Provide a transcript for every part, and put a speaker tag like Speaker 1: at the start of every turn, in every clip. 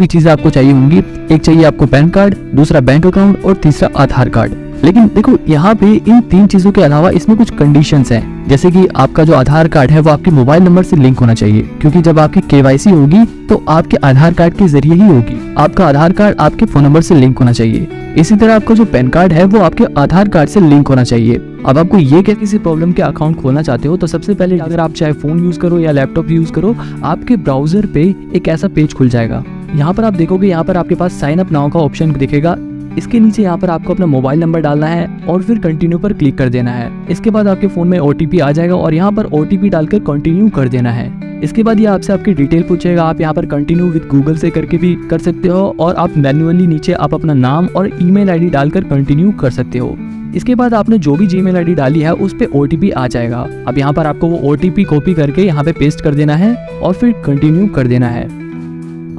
Speaker 1: चीजें आपको चाहिए होंगी। एक चाहिए आपको पैन कार्ड, दूसरा बैंक अकाउंट और तीसरा आधार कार्ड। लेकिन देखो यहाँ पे इन 3 चीजों के अलावा इसमें कुछ कंडीशंस हैं, जैसे कि आपका जो आधार कार्ड है वो आपके मोबाइल नंबर से लिंक होना चाहिए, क्योंकि जब आपकी केवाईसी होगी तो आपके आधार कार्ड के जरिए ही होगी। आपका आधार कार्ड आपके फोन नंबर से लिंक होना चाहिए। इसी तरह आपका जो पैन कार्ड है वो आपके आधार कार्ड से लिंक होना चाहिए। अब आपको ये क्या किसी प्रॉब्लम के अकाउंट खोलना चाहते हो तो सबसे पहले अगर आप चाहे फोन यूज करो या लैपटॉप यूज करो, आपके ब्राउजर पे एक ऐसा पेज खुल जाएगा। यहाँ पर आप देखोगे, यहाँ पर आपके पास साइन अप नाउ का ऑप्शन दिखेगा। इसके नीचे यहाँ पर आपको अपना मोबाइल नंबर डालना है और फिर कंटिन्यू पर क्लिक कर देना है। इसके बाद आपके फोन में OTP आ जाएगा और यहाँ पर OTP डालकर कंटिन्यू कर देना है। इसके बाद ये आपसे आपकी डिटेल पूछेगा। आप यहाँ पर कंटिन्यू विद गूगल से करके भी कर सकते हो और आप मैन्युअली नीचे आप अपना नाम और ईमेल आईडी डालकर कंटिन्यू कर सकते हो। इसके बाद आपने जो भी जीमेल आईडी डाली है उस पे OTP आ जाएगा। अब यहाँ पर आपको वो OTP कॉपी करके यहाँ पे पेस्ट कर देना है और फिर कंटिन्यू कर देना है।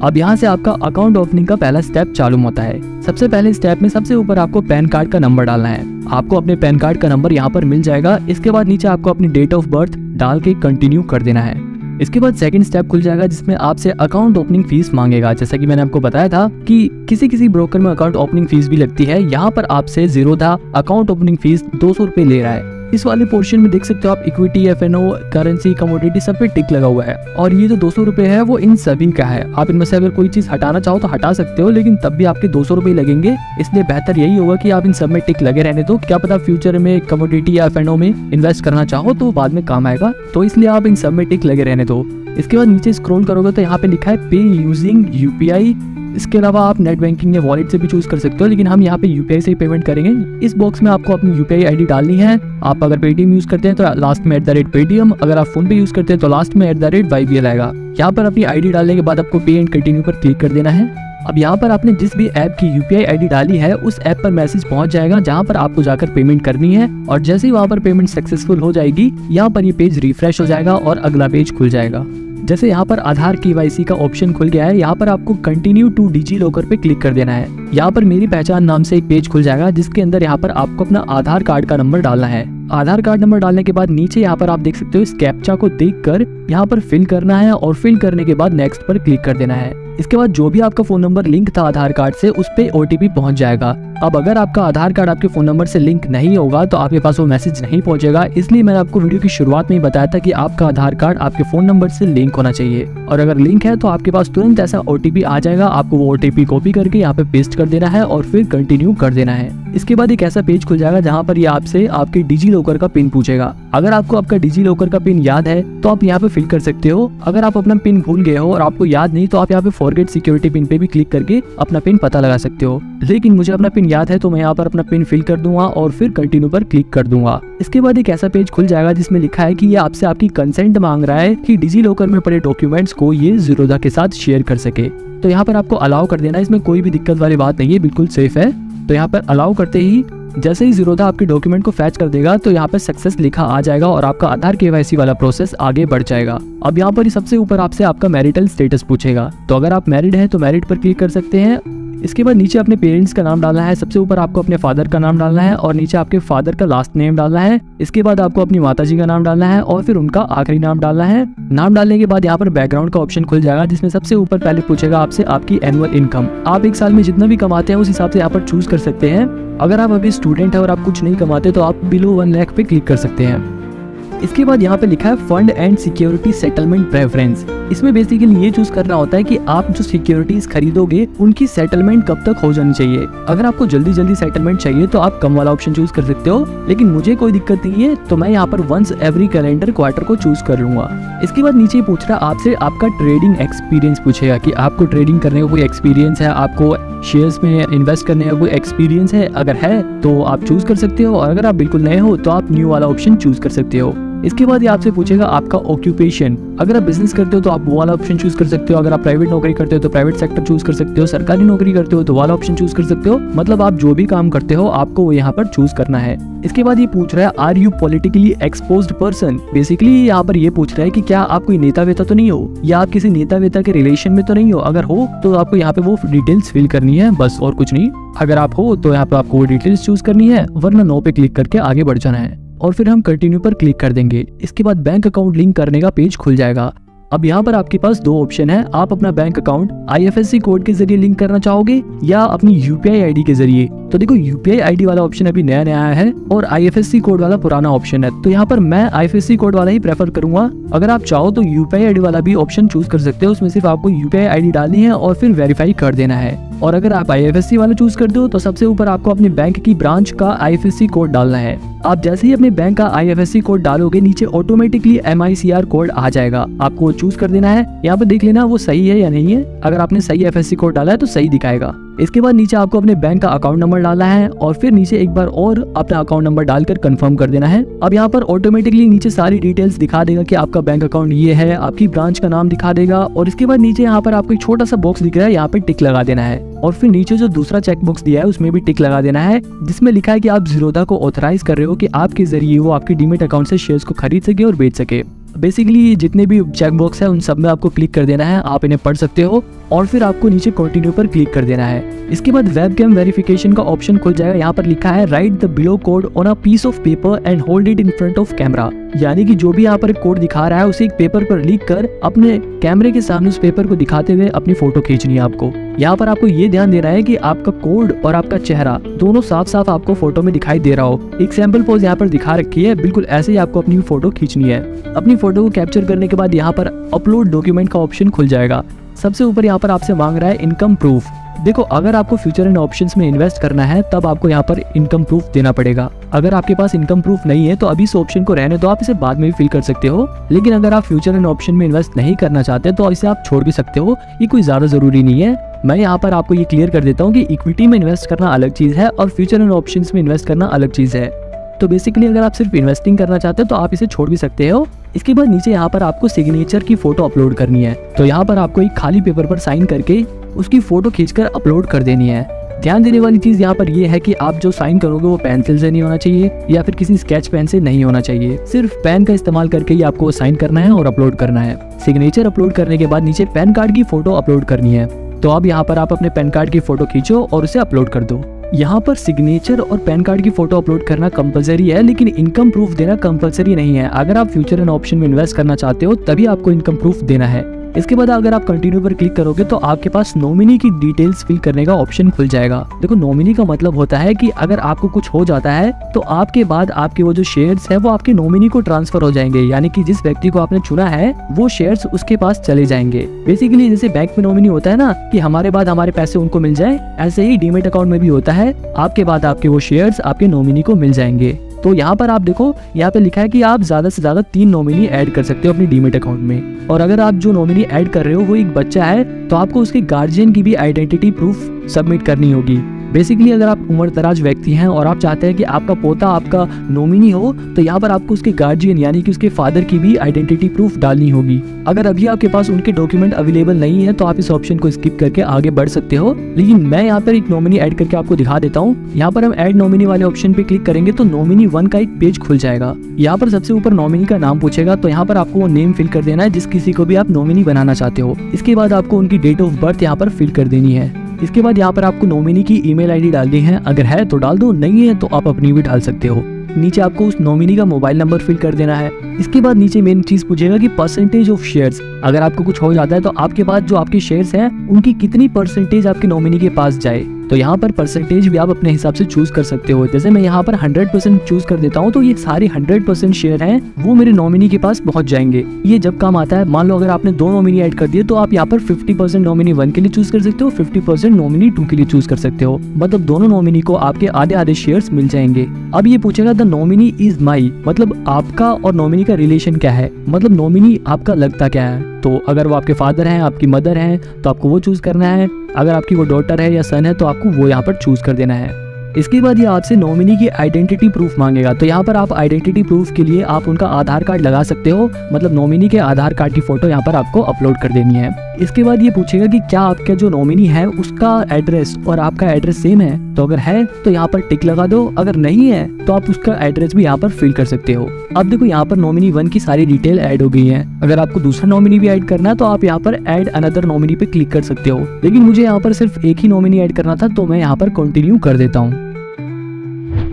Speaker 1: अब यहाँ से आपका अकाउंट ओपनिंग का पहला स्टेप चालू होता है। सबसे पहले स्टेप में सबसे ऊपर आपको पैन कार्ड का नंबर डालना है। आपको अपने पैन कार्ड का नंबर यहाँ पर मिल जाएगा। इसके बाद नीचे आपको अपनी डेट ऑफ बर्थ डाल के कंटिन्यू कर देना है। इसके बाद सेकंड स्टेप खुल जाएगा जिसमें आपसे अकाउंट ओपनिंग फीस मांगेगा। जैसा कि मैंने आपको बताया था कि किसी ब्रोकर में अकाउंट ओपनिंग फीस भी लगती है। यहाँ पर आपसे ज़ीरोधा अकाउंट ओपनिंग फीस 200 रुपए ले रहा है। इस वाले पोर्शन में देख सकते हो आप इक्विटी, FNO, करेंसी, कमोडिटी सब पे टिक लगा हुआ है और ये जो 200 रुपए है वो इन सभी का है। आप इनमें से अगर कोई चीज हटाना चाहो तो हटा सकते हो, लेकिन तब भी आपके 200 रुपए लगेंगे। इसलिए बेहतर यही होगा कि आप इन सब में टिक लगे रहने दो। क्या पता फ्यूचर में कमोडिटी या FNO में इन्वेस्ट करना चाहो तो बाद में काम आएगा, तो इसलिए आप इन सब में टिक लगे रहने दो। इसके बाद नीचे स्क्रॉल करोगे तो यहाँ पे लिखा है पे यूजिंग UPI। इसके अलावा आप नेट बैंकिंग या वॉलेट से भी चूज कर सकते हो, लेकिन हम यहाँ पे UPI से ही पेमेंट करेंगे। इस बॉक्स में आपको अपनी UPI आईडी डालनी है। आप अगर पेटीएम यूज करते हैं तो लास्ट में @Paytm, अगर आप फोन पे यूज करते हैं तो लास्ट में @YBL आएगा। यहाँ पर अपनी आईडी डालने के बाद आपको पे एंड कंटिन्यू पर क्लिक कर देना है। अब यहाँ पर आपने जिस भी ऐप की UPI आईडी डाली है उस ऐप पर मैसेज पहुंच जाएगा जहाँ पर आपको जाकर पेमेंट करनी है, और जैसे ही वहाँ पर पेमेंट सक्सेसफुल हो जाएगी यहाँ पर ये पेज रिफ्रेश हो जाएगा और अगला पेज खुल जाएगा। जैसे यहाँ पर आधार KYC का ऑप्शन खुल गया है, यहाँ पर आपको कंटिन्यू टू डिजी लॉकर पे क्लिक कर देना है। यहाँ पर मेरी पहचान नाम से एक पेज खुल जाएगा जिसके अंदर यहाँ पर आपको अपना आधार कार्ड का नंबर डालना है। आधार कार्ड नंबर डालने के बाद नीचे यहाँ पर आप देख सकते हो इस कैप्चा को देखकर यहाँ पर फिल करना है और फिल करने के बाद नेक्स्ट पर क्लिक कर देना है। इसके बाद जो भी आपका फोन नंबर लिंक था आधार कार्ड से उस पे OTP पहुंच जाएगा। अब अगर आपका आधार कार्ड आपके फोन नंबर से लिंक नहीं होगा तो आपके पास वो मैसेज नहीं पहुंचेगा। इसलिए मैंने आपको वीडियो की शुरुआत में ही बताया था कि आपका आधार कार्ड आपके फोन नंबर से लिंक होना चाहिए, और अगर लिंक है तो आपके पास तुरंत ऐसा OTP आ जाएगा। आपको वो OTP कॉपी करके यहाँ पे पेस्ट कर देना है और फिर कंटिन्यू कर देना है। इसके बाद एक ऐसा पेज खुल जाएगा जहाँ पर ये आपसे आपके डिजी लॉकर का पिन पूछेगा। अगर आपको आपका डिजी लॉकर का पिन याद है तो आप यहाँ पे फिल कर सकते हो। अगर आप अपना पिन भूल गए हो और आपको याद नहीं तो आप यहाँ पे फॉरगेट सिक्योरिटी पिन पे भी क्लिक करके अपना पिन पता लगा सकते हो। लेकिन मुझे अपना पिन याद है तो मैं यहाँ पर अपना पिन फिल कर दूंगा और फिर कंटिन्यू पर क्लिक कर दूंगा। इसके बाद एक ऐसा पेज खुल जाएगा जिसमें लिखा है कि ये आपसे आपकी कंसेंट मांग रहा है कि डिजी लॉकर में पड़े डॉक्यूमेंट्स को ये ज़ीरोधा के साथ शेयर कर सके। तो यहाँ पर आपको अलाउ कर देना है। इसमें कोई भी दिक्कत वाली बात नहीं है, बिल्कुल सेफ है। तो यहाँ पर अलाउ करते ही जैसे ही ज़ीरोधा आपके डॉक्यूमेंट को फैच कर देगा तो यहाँ पे सक्सेस लिखा आ जाएगा और आपका आधार KYC वाला प्रोसेस आगे बढ़ जाएगा। अब यहाँ पर सबसे ऊपर आपसे आपका मैरिटल स्टेटस पूछेगा, तो अगर आप मैरिड हैं तो मैरिड पर क्लिक कर सकते हैं। इसके बाद नीचे अपने पेरेंट्स का नाम डालना है। सबसे ऊपर आपको अपने फादर का नाम डालना है और नीचे आपके फादर का लास्ट नेम डालना है। इसके बाद आपको अपनी माताजी का नाम डालना है और फिर उनका आखिरी नाम डालना है। नाम डालने के बाद यहाँ पर बैकग्राउंड का ऑप्शन खुल जाएगा जिसमें सबसे ऊपर पहले पूछेगा आपसे आपकी एनुअल इनकम। आप एक साल में जितना भी कमाते हैं उस हिसाब से यहाँ पर चूज कर सकते हैं। अगर आप अभी स्टूडेंट है और आप कुछ नहीं कमाते तो आप बिलो 1 लाख पे क्लिक कर सकते हैं। इसके बाद यहाँ पे लिखा है fund and security settlement preference. इसमें बेसिकली ये चूज करना होता है कि आप जो सिक्योरिटीज खरीदोगे उनकी सेटलमेंट कब तक हो जानी चाहिए। अगर आपको जल्दी सेटलमेंट चाहिए तो आप कम वाला ऑप्शन चूज कर सकते हो, लेकिन मुझे कोई दिक्कत नहीं है तो मैं यहाँ पर वंस एवरी कैलेंडर क्वार्टर को चूज कर लूंगा। इसके बाद नीचे पूछ रहा है आपसे आपका ट्रेडिंग एक्सपीरियंस पूछेगा कि आपको ट्रेडिंग करने का कोई एक्सपीरियंस है, आपको शेयर्स में इन्वेस्ट करने का कोई एक्सपीरियंस है। अगर है तो आप चूज कर सकते हो, और अगर आप बिल्कुल नए हो तो आप न्यू वाला ऑप्शन चूज कर सकते हो। इसके बाद ये आपसे पूछेगा आपका ऑक्यूपेशन। अगर आप बिजनेस करते हो तो आप वो वाला ऑप्शन चूज कर सकते हो। अगर आप प्राइवेट नौकरी करते हो तो प्राइवेट सेक्टर चूज कर सकते हो। सरकारी नौकरी करते हो तो वाला ऑप्शन चूज कर सकते हो। मतलब आप जो भी काम करते हो आपको वो यहाँ पर चूज करना है। इसके बाद ये पूछ रहा है are you politically exposed person. Basically यहाँ पर ये पूछ रहा है कि क्या आप कोई नेता वेता तो नहीं हो, या आप किसी नेता वेता के रिलेशन में तो नहीं हो। अगर हो तो आपको यहाँ पे वो डिटेल्स फिल करनी है, बस और कुछ नहीं। अगर आप हो तो यहाँ पे आपको वो डिटेल्स चूज करनी है, वरना नो पे क्लिक करके आगे बढ़ जाना है और फिर हम कंटिन्यू पर क्लिक कर देंगे। इसके बाद बैंक अकाउंट लिंक करने का पेज खुल जाएगा। अब यहाँ पर आपके पास दो ऑप्शन है, आप अपना बैंक अकाउंट IFSC कोड के जरिए लिंक करना चाहोगे या अपनी UPI ID के जरिए। तो देखो UPI ID वाला ऑप्शन अभी नया नया आया है और IFSC कोड वाला पुराना ऑप्शन है, तो यहाँ पर मैं IFSC कोड वाला ही प्रेफर करूंगा। अगर आप चाहो तो UPI ID वाला भी ऑप्शन चूज कर सकते हो, उसमें सिर्फ आपको UPI ID डालनी है और फिर वेरीफाई कर देना है। और अगर आप IFSC वाला चूज करते हो तो सबसे ऊपर आपको अपने बैंक की ब्रांच का IFSC कोड डालना है। आप जैसे ही अपने बैंक का IFSC कोड डालोगे नीचे ऑटोमेटिकली MICR कोड आ जाएगा, आपको चूज कर देना है। यहाँ पे देख लेना वो सही है या नहीं है, अगर आपने सही IFSC कोड डाला है तो सही दिखाएगा। इसके बाद नीचे आपको अपने बैंक का अकाउंट नंबर डालना है और फिर नीचे एक बार और अपना अकाउंट नंबर डालकर कंफर्म कर देना है। अब यहाँ पर ऑटोमेटिकली नीचे सारी डिटेल्स दिखा देगा कि आपका बैंक अकाउंट ये है, आपकी ब्रांच का नाम दिखा देगा और इसके बाद नीचे यहाँ पर आपको एक छोटा सा बॉक्स दिख रहा है, यहाँ पे टिक लगा देना है और फिर नीचे जो दूसरा चेक बॉक्स दिया है उसमें भी टिक लगा देना है, जिसमें लिखा है कि आप ज़ीरोधा को ऑथराइज कर रहे हो कि आपके जरिए वो आपकी डीमेट अकाउंट से शेयर्स को खरीद सके और बेच सके। बेसिकली जितने भी चेक बॉक्स है उन सब में आपको क्लिक कर देना है, आप इन्हें पढ़ सकते हो और फिर आपको नीचे कंटिन्यू पर क्लिक कर देना है। इसके बाद वेबकैम वेरिफिकेशन का ऑप्शन खुल जाएगा, यहाँ पर लिखा है write the below code on a piece of paper and hold it in front of camera, यानी कि जो भी यहाँ पर कोड दिखा रहा है उसे एक पेपर पर लिख कर अपने कैमरे के सामने उस पेपर को दिखाते हुए अपनी फोटो खींचनी है आपको। यहाँ पर आपको ये ध्यान देना है कि आपका कोड और आपका चेहरा दोनों साफ साफ आपको फोटो में दिखाई दे रहा हो। एक सैंपल पोज यहाँ पर दिखा रखी है, बिल्कुल ऐसे ही आपको अपनी फोटो खींचनी है। अपनी फोटो को कैप्चर करने के बाद यहाँ पर अपलोड डॉक्यूमेंट का ऑप्शन खुल जाएगा। सबसे ऊपर यहाँ पर आपसे मांग रहा है इनकम प्रूफ। देखो अगर आपको फ्यूचर एंड ऑप्शंस में इन्वेस्ट करना है तब आपको यहाँ पर इनकम प्रूफ देना पड़ेगा। अगर आपके पास इनकम प्रूफ नहीं है तो अभी इस ऑप्शन को रहने दो, आप इसे बाद में भी फिल कर सकते हो। लेकिन अगर आप फ्यूचर एंड ऑप्शन में इन्वेस्ट नहीं करना चाहते तो इसे आप छोड़ भी सकते हो, ये कोई ज्यादा जरूरी नहीं है। मैं यहाँ पर आपको ये क्लियर कर देता हूँ कि इक्विटी में इन्वेस्ट करना अलग चीज है और फ्यूचर एंड ऑप्शंस में इन्वेस्ट करना अलग चीज है। तो बेसिकली अगर आप सिर्फ इन्वेस्टिंग करना चाहते हो तो आप इसे छोड़ भी सकते हो। इसके बाद नीचे यहाँ पर आपको सिग्नेचर की फोटो अपलोड करनी है, तो यहाँ पर आपको एक खाली पेपर पर साइन करके उसकी फोटो खींचकर अपलोड कर देनी है। ध्यान देने वाली चीज यहाँ पर यह है कि आप जो साइन करोगे वो पेंसिल से नहीं होना चाहिए या फिर किसी स्केच पेन से नहीं होना चाहिए, सिर्फ पेन का इस्तेमाल करके ही आपको साइन करना है और अपलोड करना है। सिग्नेचर अपलोड करने के बाद नीचे पैन कार्ड की फोटो अपलोड करनी है, तो अब यहाँ पर आप अपने पैन कार्ड की फोटो खींचो और उसे अपलोड कर दो। यहाँ पर सिग्नेचर और पैन कार्ड की फोटो अपलोड करना कंपलसरी है, लेकिन इनकम प्रूफ देना कंपलसरी नहीं है। अगर आप फ्यूचर एंड ऑप्शन में इन्वेस्ट करना चाहते हो तभी आपको इनकम प्रूफ देना है। इसके बाद अगर आप कंटिन्यू पर क्लिक करोगे तो आपके पास नॉमिनी की डिटेल्स फिल करने का ऑप्शन खुल जाएगा। देखो नॉमिनी का मतलब होता है कि अगर आपको कुछ हो जाता है तो आपके बाद आपके वो जो शेयर्स है वो आपके नॉमिनी को ट्रांसफर हो जाएंगे, यानी कि जिस व्यक्ति को आपने चुना है वो शेयर्स उसके पास चले जाएंगे। बेसिकली जैसे बैंक में नॉमिनी होता है ना कि हमारे बाद हमारे पैसे उनको मिल जाए, ऐसे ही डीमेट अकाउंट में भी होता है, आपके बाद आपके वो शेयर्स आपके नॉमिनी को मिल जाएंगे। तो यहाँ पर आप देखो, यहाँ पे लिखा है कि आप ज्यादा से ज्यादा 3 नॉमिनी ऐड कर सकते हो अपनी डीमेट अकाउंट में, और अगर आप जो नॉमिनी ऐड कर रहे हो वो एक बच्चा है तो आपको उसके गार्जियन की भी आइडेंटिटी प्रूफ सबमिट करनी होगी। बेसिकली अगर आप उम्र दराज व्यक्ति हैं और आप चाहते हैं कि आपका पोता आपका नॉमिनी हो तो यहाँ पर आपको उसके गार्जियन यानी कि उसके फादर की भी आइडेंटिटी प्रूफ डालनी होगी। अगर अभी आपके पास उनके डॉक्यूमेंट अवेलेबल नहीं है तो आप इस ऑप्शन को स्किप करके आगे बढ़ सकते हो, लेकिन मैं यहाँ पर एक नॉमिनी ऐड करके आपको दिखा देता हूँ। यहाँ पर हम ऐड नॉमिनी वाले ऑप्शन पे क्लिक करेंगे तो नॉमिनी 1 का एक पेज खुल जाएगा। यहाँ पर सबसे ऊपर नॉमिनी का नाम पूछेगा, तो यहाँ पर आपको वो नेम फिल कर देना है जिस किसी को भी आप नॉमिनी बनाना चाहते हो। इसके बाद आपको उनकी डेट ऑफ बर्थ यहाँ पर फिल कर देनी है। इसके बाद यहाँ पर आपको नॉमिनी की ईमेल आईडी डालनी है, अगर है तो डाल दो, नहीं है तो आप अपनी भी डाल सकते हो। नीचे आपको उस नॉमिनी का मोबाइल नंबर फिल कर देना है। इसके बाद नीचे मेन चीज पूछेगा कि परसेंटेज ऑफ शेयर्स, अगर आपको कुछ हो जाता है तो आपके पास जो आपके शेयर्स हैं उनकी कितनी परसेंटेज आपके नॉमिनी के पास जाए। तो यहाँ पर परसेंटेज भी आप अपने हिसाब से चूज कर सकते हो। जैसे मैं यहाँ पर 100% चूज कर देता हूँ तो ये सारे 100% शेयर हैं वो मेरे नॉमिनी के पास पहुंच जाएंगे। ये जब काम आता है, मान लो अगर आपने 2 नॉमिनी ऐड कर दिए तो आप यहाँ पर 50% नॉमिनी 1 के लिए चूज कर सकते हो, 50% नॉमिनी 2 के लिए चूज कर सकते हो। मतलब दोनों नॉमिनी को आपके आधे आधे शेयर्स मिल जाएंगे। अब ये पूछेगा द नॉमिनी इज माई, मतलब आपका और नॉमिनी का रिलेशन क्या है, मतलब नॉमिनी आपका लगता क्या है। तो अगर वो आपके फादर हैं, आपकी मदर हैं, तो आपको वो चूज करना है। अगर आपकी वो डॉटर है या सन है तो आपको वो यहाँ पर चूज कर देना है। इसके बाद ये आपसे नॉमिनी की आइडेंटिटी प्रूफ मांगेगा, तो यहाँ पर आप आइडेंटिटी प्रूफ के लिए आप उनका आधार कार्ड लगा सकते हो, मतलब नॉमिनी के आधार कार्ड की फोटो यहाँ पर आपको अपलोड कर देनी है। इसके बाद ये पूछेगा कि क्या आपका जो नॉमिनी है उसका एड्रेस और आपका एड्रेस सेम है, तो अगर है तो यहाँ पर टिक लगा दो, अगर नहीं है तो आप उसका एड्रेस भी यहाँ पर फिल कर सकते हो। अब देखो यहाँ पर नॉमिनी 1 की सारी डिटेल ऐड हो गई है। अगर आपको दूसरा नॉमिनी भी ऐड करना है तो आप यहाँ पर ऐड अनदर नॉमिनी पे क्लिक कर सकते हो, लेकिन मुझे यहाँ पर सिर्फ एक ही नॉमिनी ऐड करना था तो मैं यहाँ पर कंटिन्यू कर देता हूँ।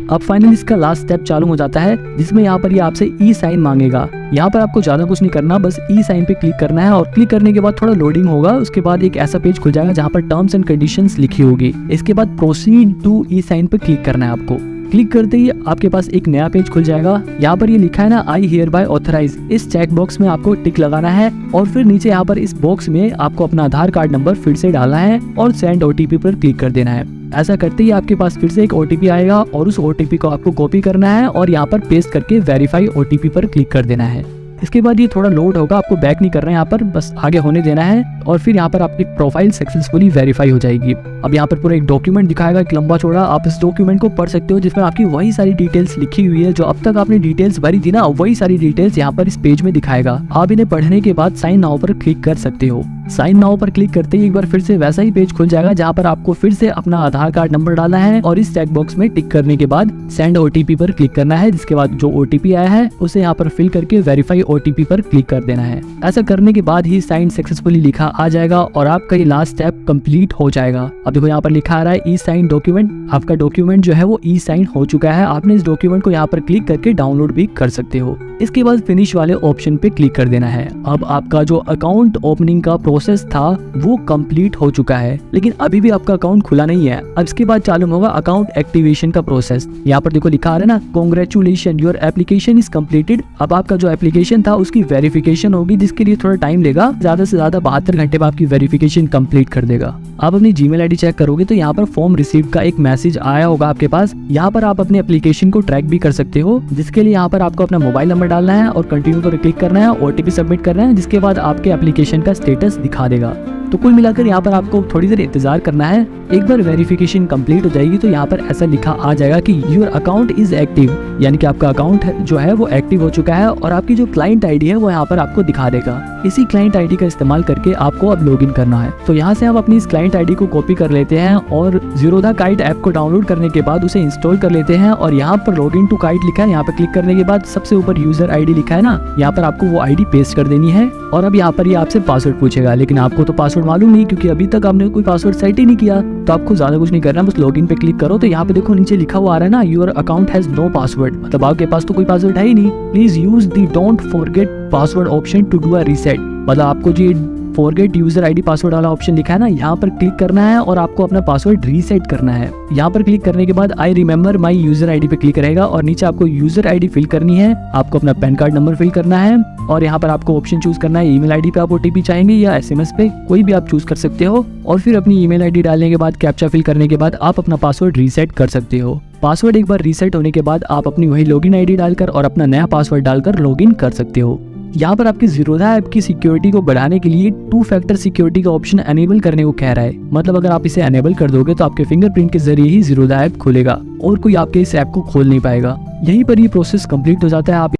Speaker 1: अब फाइनली इसका लास्ट स्टेप चालू हो जाता है, जिसमें यहाँ पर ये आपसे ई साइन मांगेगा। यहाँ पर आपको ज्यादा कुछ नहीं करना, बस ई साइन पे क्लिक करना है और क्लिक करने के बाद थोड़ा लोडिंग होगा। उसके बाद एक ऐसा पेज खुल जाएगा जहाँ पर टर्म्स एंड कंडीशंस लिखी होगी। इसके बाद प्रोसीड टू ई साइन पे क्लिक करना है आपको। क्लिक करते ही आपके पास एक नया पेज खुल जाएगा। यहाँ पर ये लिखा है ना, आई हियर बाय ऑथराइज, इस चेक बॉक्स में आपको टिक लगाना है और फिर नीचे यहाँ पर इस बॉक्स में आपको अपना आधार कार्ड नंबर फिर से डालना है और सेंड ओटीपी पर क्लिक कर देना है। ऐसा करते ही आपके पास फिर से एक ओटीपी आएगा और उस ओटीपी को आपको कॉपी करना है और यहाँ पर पेस्ट करके वेरीफाई ओटीपी पर क्लिक कर देना है। इसके बाद ये थोड़ा लोड होगा, आपको बैक नहीं करना है, यहाँ पर बस आगे होने देना है और फिर यहाँ पर आपकी प्रोफाइल सक्सेसफुली वेरीफाई हो जाएगी। अब यहाँ पर पूरा एक डॉक्यूमेंट दिखाएगा, एक लंबा चौड़ा। आप इस डॉक्यूमेंट को पढ़ सकते हो जिसमें आपकी वही सारी डिटेल्स लिखी हुई है जो अब तक आपने डिटेल्स भरी थी ना, वही सारी डिटेल्स यहाँ पर इस पेज में दिखाएगा। आप इन्हें पढ़ने के बाद साइन नाउ पर क्लिक कर सकते हो। साइन नाउ पर क्लिक करते ही एक बार फिर से वैसा ही पेज खुल जाएगा जहाँ पर आपको फिर से अपना आधार कार्ड नंबर डालना है और इस चेक बॉक्स में टिक करने के बाद सेंड ओटीपी पर क्लिक करना है। जिसके बाद जो ओटीपी आया है उसे यहाँ पर फिल करके वेरीफाई ओटीपी पर क्लिक कर देना है। ऐसा करने के बाद ही साइन सक्सेसफुली लिखा आ जाएगा और आपका ये लास्ट स्टेप कंप्लीट हो जाएगा। अब देखो यहाँ पर लिखा आ रहा है ई साइन डॉक्यूमेंट। आपका डॉक्यूमेंट जो है वो ई साइन हो चुका है। आपने इस डॉक्यूमेंट को यहाँ पर क्लिक करके डाउनलोड भी कर सकते हो। इसके बाद फिनिश वाले ऑप्शन पे क्लिक कर देना है। अब आपका जो अकाउंट ओपनिंग का प्रोसेस था वो कंप्लीट हो चुका है, लेकिन अभी भी आपका अकाउंट खुला नहीं है। अब इसके बाद चालू होगा अकाउंट एक्टिवेशन का प्रोसेस। यहाँ पर देखो लिखा आ रहा है ना, congratulation your application is completed. अब आपका जो एप्लीकेशन था उसकी वेरिफिकेशन होगी, जिसके लिए थोड़ा टाइम लेगा। ज्यादा से ज्यादा 72 घंटे में आपकी वेरिफिकेशन कंप्लीट कर देगा। आप अपनी जीमेल आईडी चेक करोगे तो यहाँ पर फॉर्म रिसीव का एक मैसेज आया होगा आपके पास। यहाँ पर आप अपने एप्लीकेशन को ट्रैक भी कर सकते हो, जिसके लिए यहाँ पर आपको अपना मोबाइल नंबर डालना है और कंटिन्यू पर क्लिक करना है, ओटीपी सबमिट करना है, जिसके बाद आपके एप्लीकेशन का स्टेटस दिखा देगा। तो कुल मिलाकर यहाँ पर आपको थोड़ी देर इंतजार करना है। एक बार वेरिफिकेशन कंप्लीट हो जाएगी तो यहाँ पर ऐसा लिखा आ जाएगा कि योर अकाउंट इज एक्टिव, यानी कि आपका अकाउंट जो है वो एक्टिव हो चुका है और आपकी जो क्लाइंट आईडी है वो यहाँ पर आपको दिखा देगा। इसी क्लाइंट आईडी का इस्तेमाल करके आपको अब लॉगिन करना है। तो यहाँ से हम अपनी इस क्लाइंट आईडी को कॉपी कर लेते हैं और ज़ीरोधा काइट ऐप को डाउनलोड करने के बाद उसे इंस्टॉल कर लेते हैं और यहाँ पर लॉगिन टू काइट लिखा है। यहाँ पर क्लिक करने के बाद सबसे ऊपर यूजर आईडी लिखा है ना, यहाँ पर आपको वो आईडी पेस्ट कर देनी है और अब यहाँ पर ये आपसे पासवर्ड पूछेगा, लेकिन आपको तो पासवर्ड मालूम नहीं क्योंकि अभी तक आपने कोई पासवर्ड सेट ही नहीं किया। तो आपको ज्यादा कुछ नहीं करना, बस लॉगिन पे क्लिक करो। तो यहाँ पे देखो नीचे लिखा हुआ आ रहा है ना, your account has no password, मतलब आपके पास तो कोई पासवर्ड है ही नहीं। Please use the don't forget password option to do a reset, मतलब आपको जो फॉरगेट यूजर आईडी पासवर्ड वाला ऑप्शन लिखा है ना, यहाँ पर क्लिक करना है और आपको अपना पासवर्ड रीसेट करना है। यहाँ पर क्लिक करने के बाद I remember my user ID पे क्लिक रहेगा और नीचे आपको यूजर आईडी फिल करनी है, आपको अपना पैन कार्ड नंबर फिल करना है और यहाँ पर आपको ऑप्शन चूज करना है ईमेल आईडी पे आप ओटीपी चाहेंगे या एसएमएस पे, कोई भी आप चूज कर सकते हो। और फिर अपनी ईमेल आईडी डालने के बाद कैप्चा फिल करने के बाद आप अपना पासवर्ड रीसेट कर सकते हो। पासवर्ड एक बार रीसेट होने के बाद आप अपनी वही लॉगिन आईडी डालकर और अपना नया पासवर्ड डालकर लॉगिन कर सकते हो। यहाँ पर आपकी ज़ीरोधा ऐप की सिक्योरिटी को बढ़ाने के लिए 2 फैक्टर सिक्योरिटी का ऑप्शन एनेबल करने को कह रहा है। मतलब अगर आप इसे एनेबल कर दोगे तो आपके फिंगरप्रिंट के जरिए ही ज़ीरोधा ऐप खुलेगा और कोई आपके इस ऐप को खोल नहीं पाएगा। यहीं पर ये प्रोसेस कंप्लीट हो जाता है। आप